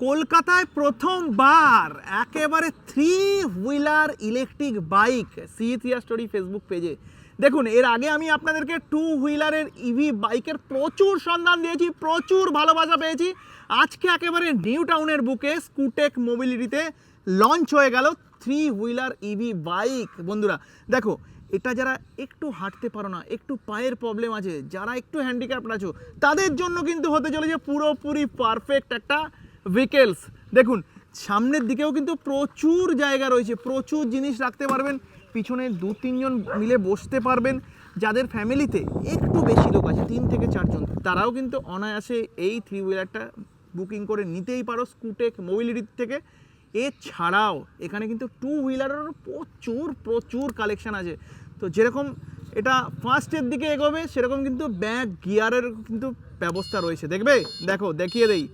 কলকাতায় প্রথমবার একেবারে 3 হুইলার ইলেকট্রিক বাইক, সিইথিয়া স্টোরি ফেসবুক পেজে। দেখুন, এর আগে আমি আপনাদেরকে 2 হুইলারের ইভি বাইকের প্রচুর সন্ধান দিয়েছি, প্রচুর ভালোবাসা পেয়েছি। আজকে একেবারে নিউ টাউনের বুকে স্কুটেক মোবিলিটিতে লঞ্চ হয়ে গেল 3 হুইলার ইভি বাইক। বন্ধুরা দেখো, এটা যারা একটু হাঁটতে পারো না, একটু পায়ের প্রবলেম আছে, যারা একটু হ্যান্ডিক্যাপ্ট আছো, তাদের জন্য কিন্তু হতে চলেছে পুরোপুরি পারফেক্ট একটা ভেহিকেলস। দেখুন, সামনের দিকেও কিন্তু প্রচুর জায়গা রয়েছে, প্রচুর জিনিস রাখতে পারবেন, পিছনে 2-3 জন মিলে বসতে পারবেন। যাদের ফ্যামিলিতে একটু বেশি লোক আছে, 3 থেকে 4 জন, তারাও কিন্তু অনায়াসে এই 3 হুইলারটা বুকিং করে নিতেই পারো স্কুটেক মোবিলিটি থেকে। এছাড়াও এখানে কিন্তু 2 হুইলারেরও প্রচুর কালেকশন আছে। তো যেরকম এটা ফার্স্টের দিকে এগোবে, সেরকম কিন্তু ব্যাক গিয়ারের কিন্তু ব্যবস্থা রয়েছে। দেখবে, দেখো দেখিয়ে দেই।